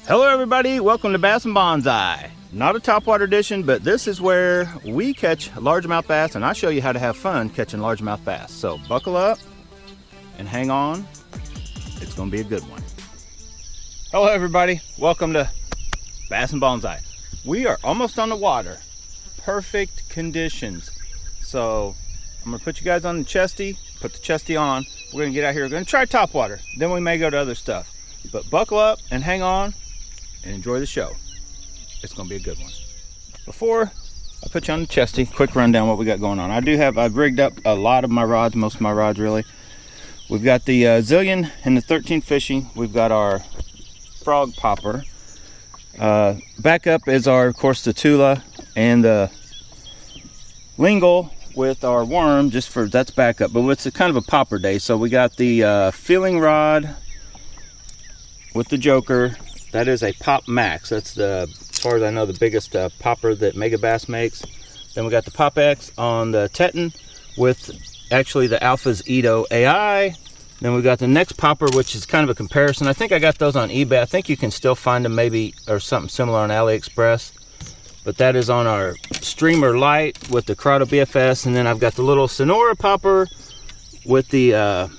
Hello everybody, welcome to Bass and Bonsai. Not a topwater edition, but this is where we catch largemouth bass and I show you how to have fun catching largemouth bass. So buckle up and hang on, it's gonna be a good one. Hello everybody, welcome to Bass and Bonsai. We are almost on the water, perfect conditions. So I'm gonna put you guys on the chesty, put the chesty on. We're gonna get out here, we're gonna try topwater, then we may go to other stuff. But buckle up and hang on and enjoy the show. It's gonna be a good one. Before I put you on the chesty, quick rundown what we got going on. I've rigged up a lot of my rods, most of my rods really. We've got the Zillion and the 13 fishing. We've got our frog popper. Back up is of course the Tula and the lingle with our worm, that's backup, but it's a kind of a popper day. So we got the feeling rod with the Joker. That is a Pop Max. That's as far as I know, the biggest popper that Mega Bass makes. Then we got the Pop X on the Teton with actually the Alpha's Edo AI. Then we got the next popper, which is kind of a comparison. I think I got those on eBay. I think you can still find them maybe, or something similar on AliExpress. But that is on our Streamer Light with the Corrado BFS. And then I've got the little Sonora popper with the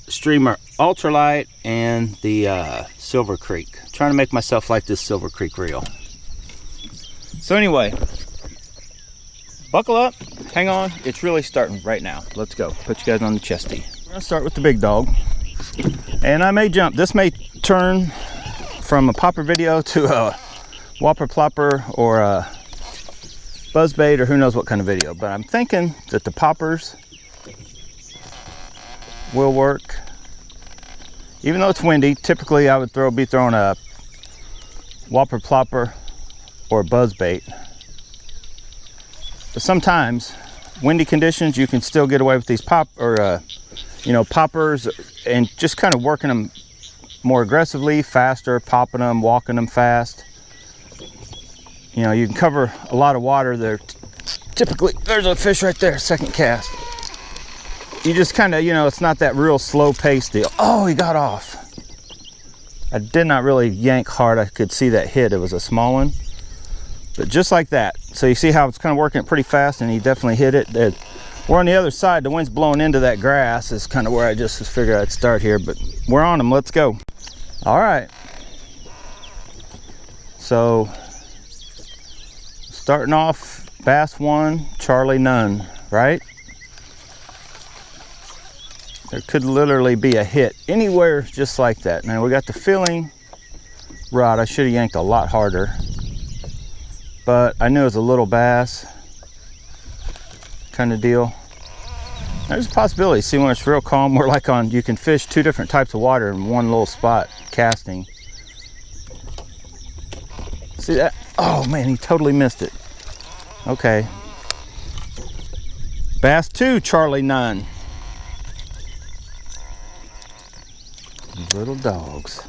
Streamer Ultralight and the Silver Creek. Trying to make myself like this Silver Creek reel. So anyway, buckle up, hang on, it's really starting right now. Let's go, put you guys on the chesty. We're gonna start with the big dog. And I may jump, this may turn from a popper video to a whopper plopper or a buzzbait or who knows what kind of video. But I'm thinking that the poppers will work. Even though it's windy, typically I would be throwing a whopper plopper or a buzzbait. But sometimes, windy conditions, you can still get away with these poppers and just kind of working them more aggressively, faster, popping them, walking them fast. You know, you can cover a lot of water there. Typically, there's a fish right there, second cast. You just kind of, it's not that real slow pace deal. Oh, he got off. I did not really yank hard. I could see that hit. It was a small one. But just like that. So you see how it's kind of working it pretty fast, and he definitely hit it. We're on the other side. The wind's blowing into that grass is kind of where I just figured I'd start here. But we're on them. Let's go. All right. So starting off, Bass 1, Charlie none, right? There could literally be a hit anywhere just like that. Now we got the feeling rod. I should have yanked a lot harder, but I knew it was a little bass kind of deal. There's a possibility. See, when it's real calm, we're like you can fish two different types of water in one little spot casting. See that? Oh man, he totally missed it. Okay. Bass 2, Charlie none. Little dogs,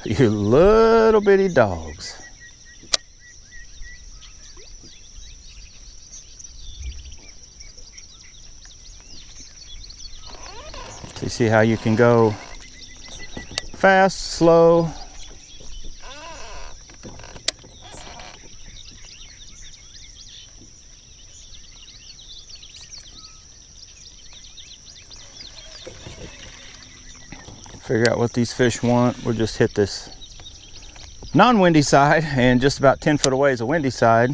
you little bitty dogs. So you see how you can go fast, slow. Figure out what these fish want. We'll just hit this non-windy side, and just about 10 foot away is a windy side,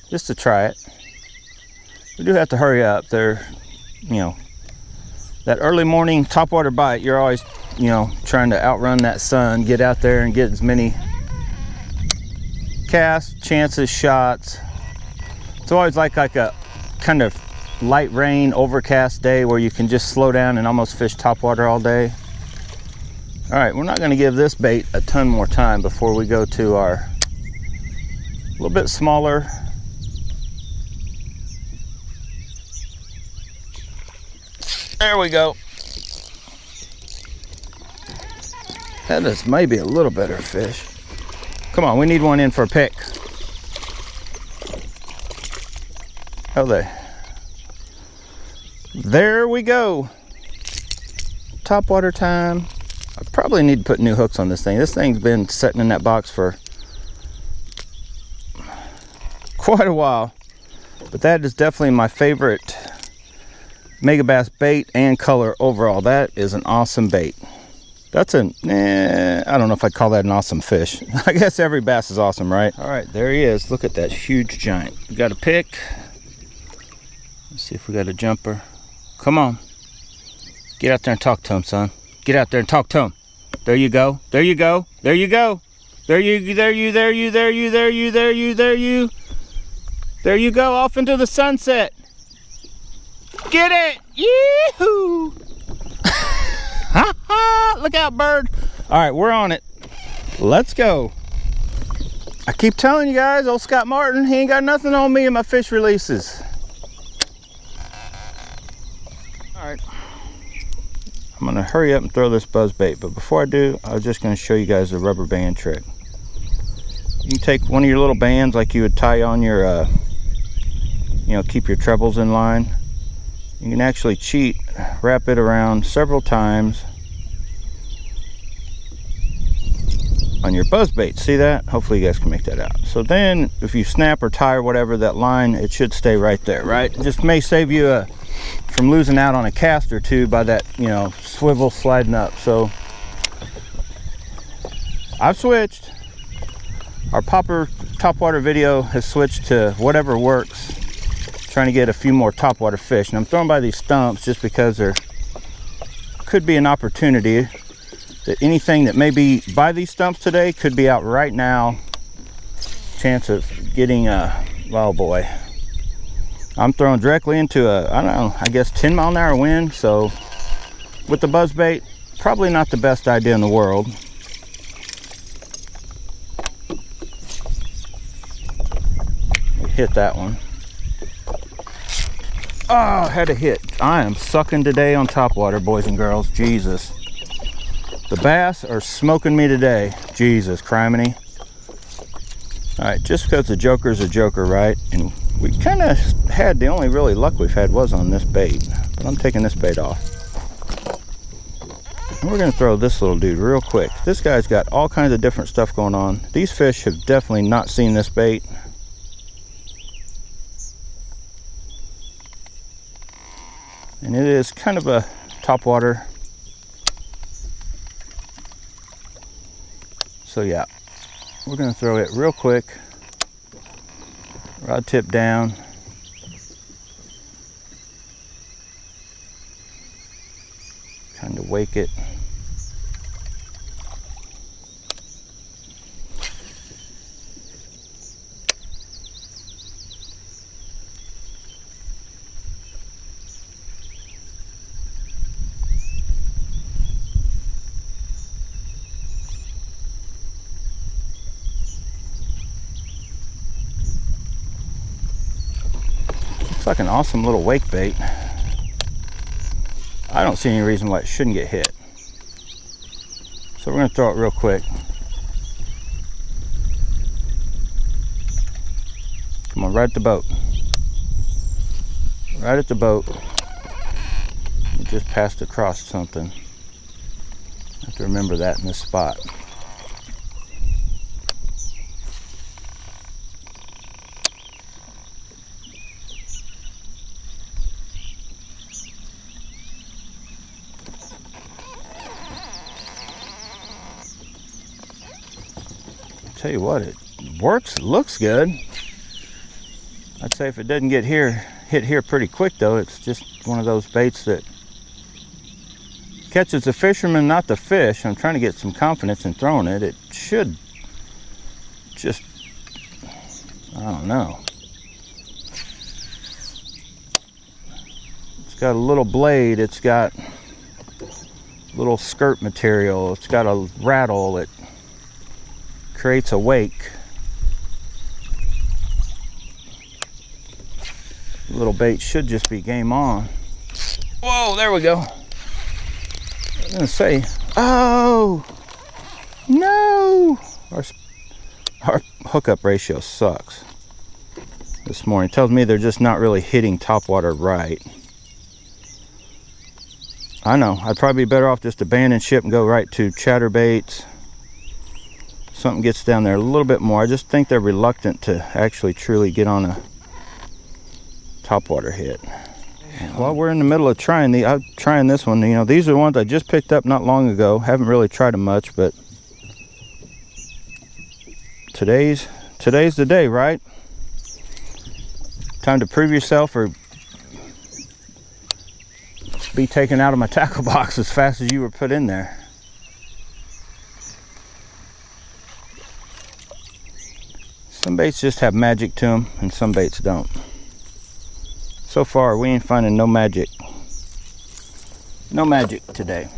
just to try it. We do have to hurry up. That early morning topwater bite, you're always trying to outrun that sun, get out there and get as many casts, chances, shots. It's always like a kind of light rain, overcast day where you can just slow down and almost fish topwater all day. All right, we're not going to give this bait a ton more time before we go to our little bit smaller There we go. That is maybe a little better fish. Come on, we need one in for a pick. Oh, there we go. Topwater time. I probably need to put new hooks on this thing. This thing's been sitting in that box for quite a while. But that is definitely my favorite megabass bait and color overall. That is an awesome bait. That's I don't know if I'd call that an awesome fish. I guess every bass is awesome, right? All right, there he is. Look at that huge giant. We got a pick. Let's see if we got a jumper. Come on. Get out there and talk to him, son. Get out there and talk to him. There you go. There you go. There you go. There you go, off into the sunset. Get it! Yee-hoo! Ha ha! Look out, bird. All right, we're on it. Let's go. I keep telling you guys, old Scott Martin, he ain't got nothing on me in my fish releases. All right. I'm gonna hurry up and throw this buzz bait, but before I do, I was just gonna show you guys the rubber band trick. You can take one of your little bands like you would tie on your, keep your trebles in line. You can actually cheat, wrap it around several times on your buzz bait. See that? Hopefully you guys can make that out. So then if you snap or tie or whatever, that line, it should stay right there, right? It just may save you from losing out on a cast or two by that, swivel sliding up. So I've switched. Our popper topwater video has switched to whatever works, trying to get a few more topwater fish. And I'm throwing by these stumps just because there could be an opportunity that anything that may be by these stumps today could be out right now. Chance of getting oh boy. I'm throwing directly into I guess 10 mile an hour wind. So with the buzz bait, probably not the best idea in the world. Hit that one. Oh, I had a hit. I am sucking today on topwater, boys and girls. Jesus. The bass are smoking me today. Jesus, criminy. All right, just because the joker's a joker, right? And we kind of had, the only really luck we've had was on this bait. But I'm taking this bait off. And we're gonna throw this little dude real quick. This guy's got all kinds of different stuff going on. These fish have definitely not seen this bait. And it is kind of a topwater. So yeah, we're gonna throw it real quick. Rod tip down. Kind of wake it. Looks like an awesome little wake bait. I don't see any reason why it shouldn't get hit. So we're going to throw it real quick. Come on, right at the boat. Right at the boat. We just passed across something. I have to remember that in this spot. Tell you what, it works, looks good. I'd say if it doesn't get hit here pretty quick though, it's just one of those baits that catches the fisherman, not the fish. I'm trying to get some confidence in throwing it. It should just, I don't know. It's got a little blade, it's got little skirt material, it's got a rattle, it creates a wake. The little bait should just be game on. Whoa, there we go. I was gonna say, oh no, our hookup ratio sucks this morning. It tells me they're just not really hitting topwater right. I know, I'd probably be better off just abandon ship and go right to Chatterbaits. Something gets down there a little bit more. I just think they're reluctant to actually truly get on a topwater hit. While we're in the middle of trying I'm trying this one. You know, these are the ones I just picked up not long ago. Haven't really tried them much, but today's the day, right? Time to prove yourself or be taken out of my tackle box as fast as you were put in there. Some baits just have magic to them and some baits don't. So far we ain't finding no magic. No magic today.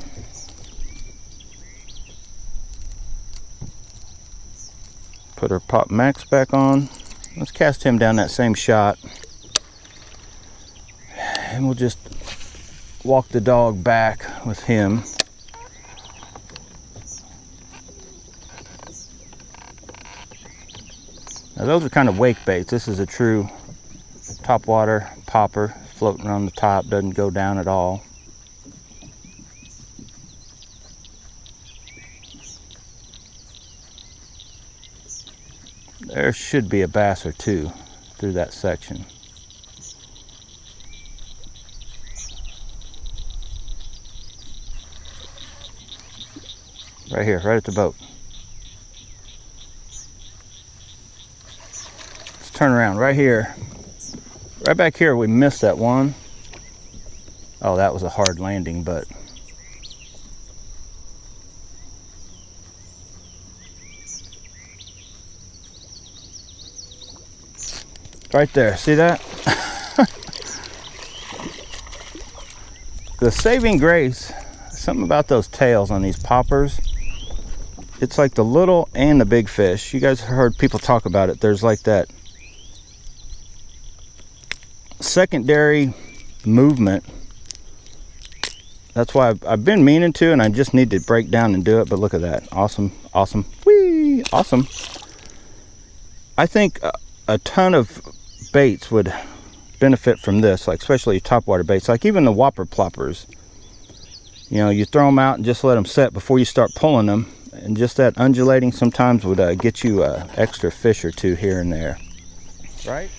Put our Pop Max back on. Let's cast him down that same shot. And we'll just walk the dog back with him. Now those are kind of wake baits. This is a true topwater popper, floating on the top, doesn't go down at all. There should be a bass or two through that section. Right here, right at the boat. Let's turn around right here. Right back here, we missed that one. Oh, that was a hard landing, but right there, see that? The saving grace, something about those tails on these poppers. It's like the little and the big fish. You guys heard people talk about it. There's like that secondary movement. That's why I've been meaning to, and I just need to break down and do it. But look at that. Awesome, awesome. Whee! Awesome. I think a ton of baits would benefit from this, like especially topwater baits, like even the whopper ploppers. You know, you throw them out and just let them set before you start pulling them, and just that undulating sometimes would get you an extra fish or two here and there, right?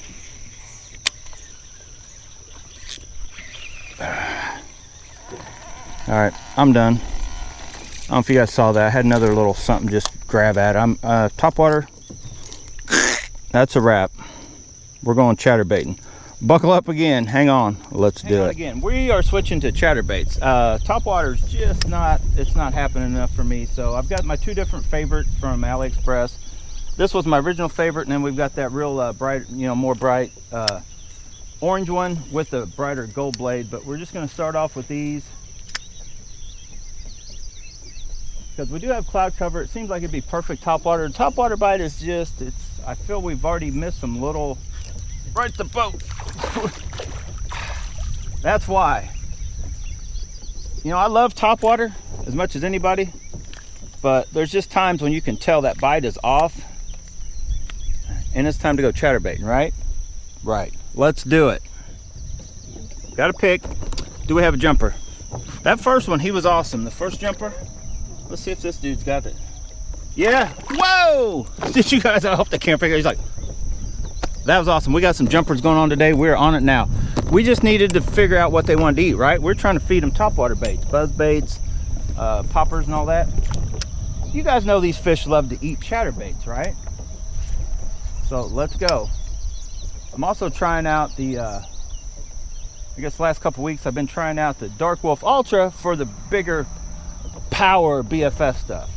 All right, I'm done. I don't know if you guys saw that. I had another little something just grab at. I'm topwater. That's a wrap. We're going chatterbaiting. Buckle up again. Hang on. Let's do it again. We are switching to chatterbaits. Topwater's just not. It's not happening enough for me. So I've got my two different favorites from AliExpress. This was my original favorite, and then we've got that real bright, you know, more bright orange one with a brighter gold blade. But we're just going to start off with these because we do have cloud cover. It seems like it'd be perfect topwater. Topwater bite is just. I feel we've already missed some little. Right at the boat. That's why. You know, I love topwater as much as anybody, but there's just times when you can tell that bite is off and it's time to go chatterbaiting, right? Right. Let's do it. Got to pick. Do we have a jumper? That first one, he was awesome. The first jumper. Let's see if this dude's got it. Yeah. Whoa! Did you guys? I hope they can't figure. He's like. That was awesome. We got some jumpers going on today. We're on it now. We just needed to figure out what they wanted to eat, right? We're trying to feed them topwater baits, buzz baits, poppers and all that. You guys know these fish love to eat chatterbaits, right? So let's go. I'm also trying out the, I guess the last couple weeks I've been trying out the Dark Wolf Ultra for the bigger power BFS stuff.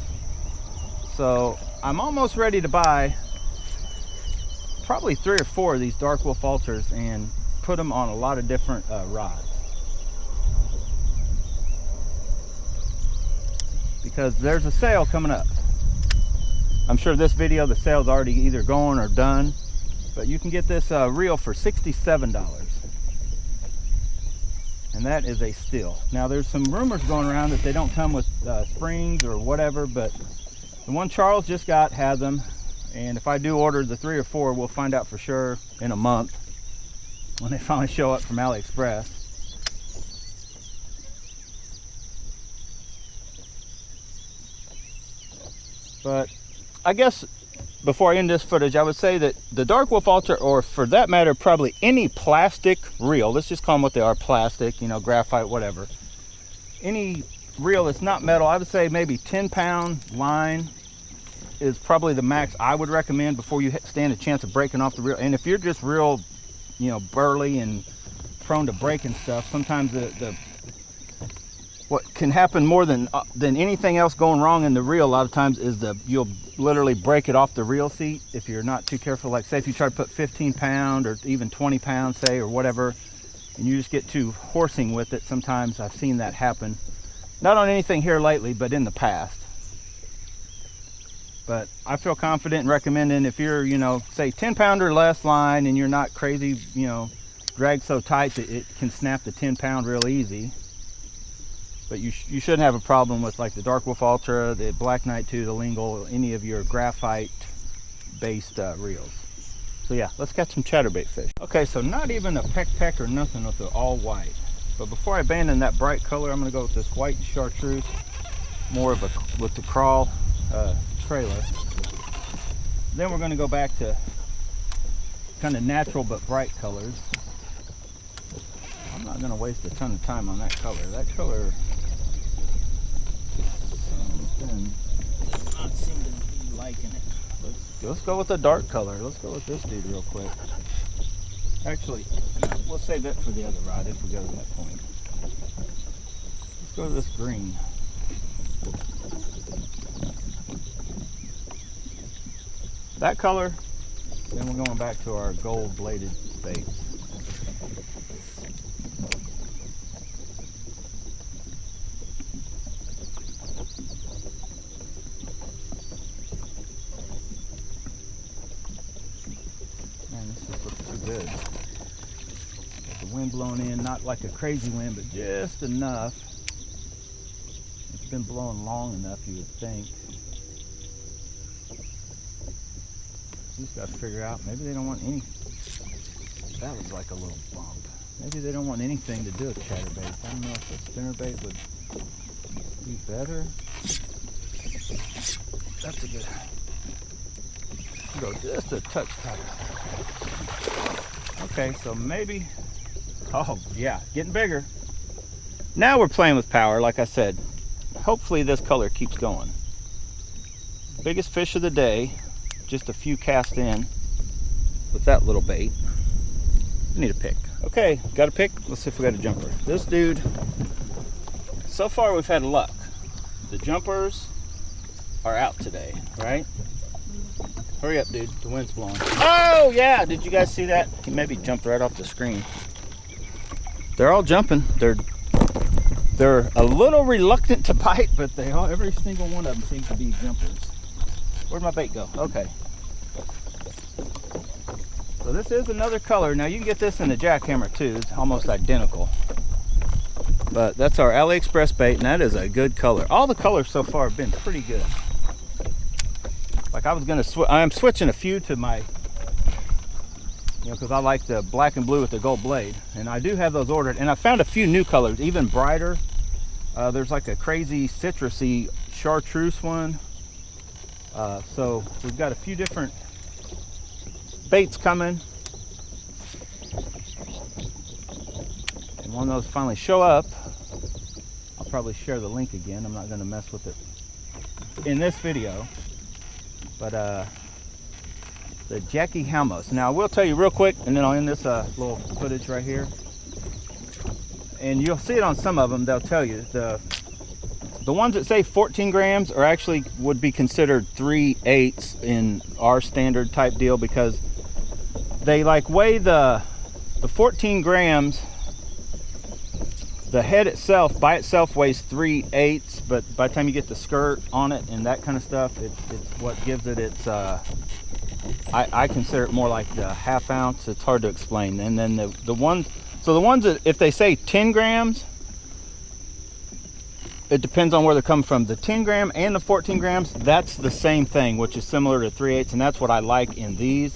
So I'm almost ready to buy probably 3 or 4 of these Dark Wolf Ultras and put them on a lot of different rods, because there's a sale coming up. I'm sure this video the sale's already either going or done, but you can get this reel for $67, and that is a steal. Now there's some rumors going around that they don't come with springs or whatever, but the one Charles just got had them. And if I do order the 3 or 4, we'll find out for sure in a month when they finally show up from AliExpress. But I guess before I end this footage, I would say that the Dark Wolf Ultra, or for that matter, probably any plastic reel, let's just call them what they are, plastic, you know, graphite, whatever. Any reel that's not metal, I would say maybe 10-pound line is probably the max I would recommend before you stand a chance of breaking off the reel. And if you're just real, you know, burly and prone to breaking stuff, sometimes what can happen more than anything else going wrong in the reel a lot of times is you'll literally break it off the reel seat if you're not too careful. Like say if you try to put 15-pound or even 20-pound, say, or whatever, and you just get too horsing with it, sometimes I've seen that happen. Not on anything here lately, but in the past. But I feel confident in recommending, if you're, you know, say 10-pound or less line and you're not crazy, you know, dragged so tight that it can snap the 10-pound real easy. But you shouldn't have a problem with like the Dark Wolf Ultra, the Black Knight 2, the Lingle, any of your graphite based reels. So yeah, let's catch some chatterbait fish. Okay, so not even a peck or nothing with the all white. But before I abandon that bright color, I'm gonna go with this white chartreuse, more of a with the crawl trailer. Then we're gonna go back to kind of natural but bright colors. I'm not gonna waste a ton of time on that color. That color not seem to be liking it. Let's go with the dark color. Let's go with this dude real quick. Actually, we'll save that for the other rod if we go to that point. Let's go to this green. That color, then we're going back to our gold bladed baits. Good. Got the wind blowing in, not like a crazy wind, but just enough. It's been blowing long enough, you would think. Just got to figure out, maybe they don't want any. That was like a little bump. Maybe they don't want anything to do with chatterbaits. I don't know if a spinnerbait would be better. That's a good. Go just a touch tighter. Okay, so maybe, oh yeah, getting bigger. Now we're playing with power, like I said. Hopefully this color keeps going. Biggest fish of the day, just a few cast in with that little bait. I need a pick. Okay, got a pick. Let's see if we got a jumper. This dude, so far we've had luck. The jumpers are out today, right? Hurry up, dude. The wind's blowing. Oh, yeah. Did you guys see that? He maybe jumped right off the screen. They're all jumping. They're a little reluctant to bite, but every single one of them seems to be jumpers. Where'd my bait go? Okay. So this is another color. Now, you can get this in the jackhammer, too. It's almost identical. But that's our AliExpress bait, and that is a good color. All the colors so far have been pretty good. Like I was gonna I'm switching a few to my, you know, because I like the black and blue with the gold blade, and I do have those ordered. And I found a few new colors, even brighter. There's like a crazy citrusy chartreuse one. So we've got a few different baits coming, and when those finally show up, I'll probably share the link again. I'm not going to mess with it in this video. But the Jackie Halmos. Now I will tell you real quick, and then I'll end this little footage right here. And you'll see it on some of them. They'll tell you the ones that say 14 grams are actually would be considered 3/8 in our standard type deal, because they like weigh the 14 grams. The head itself by itself weighs 3/8, but by the time you get the skirt on it and that kind of stuff, it's what gives it its I consider it more like the ½ ounce. It's hard to explain. And then the ones that, if they say 10 grams, it depends on where they're coming from. The 10 gram and the 14 grams, that's the same thing, which is similar to 3/8, and that's what I like in these.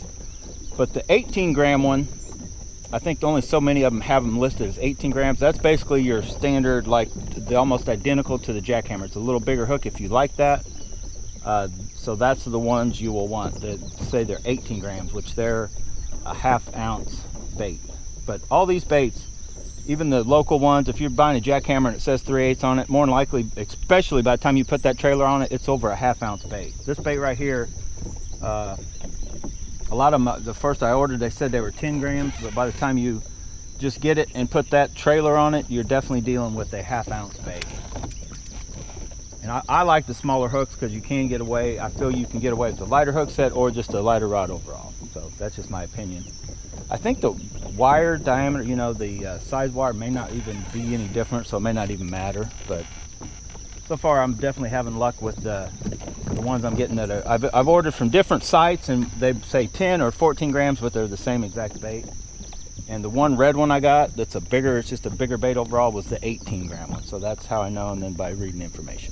But the 18 gram one, I think only so many of them have them listed as 18 grams. That's basically your standard, like the almost identical to the jackhammer. It's a little bigger hook if you like that. So that's the ones you will want that say they're 18 grams, which they're a ½ ounce bait. But all these baits, even the local ones, if you're buying a jackhammer and it says 3/8 on it, more than likely, especially by the time you put that trailer on it, it's over a ½ ounce bait. This bait right here, a lot of them, the first I ordered, they said they were 10 grams, but by the time you just get it and put that trailer on it, you're definitely dealing with a ½ ounce bait. And I like the smaller hooks because you can get away, I feel you can get away with the lighter hook set or just a lighter rod overall. So that's just my opinion. I think the wire diameter, you know, the size wire may not even be any different, so it may not even matter. But so far I'm definitely having luck with the ones I'm getting that I've ordered from different sites, and they say 10 or 14 grams, but they're the same exact bait. And the one red one I got that's a bigger, it's just a bigger bait overall, was the 18 gram one. So that's how I know, and then by reading information.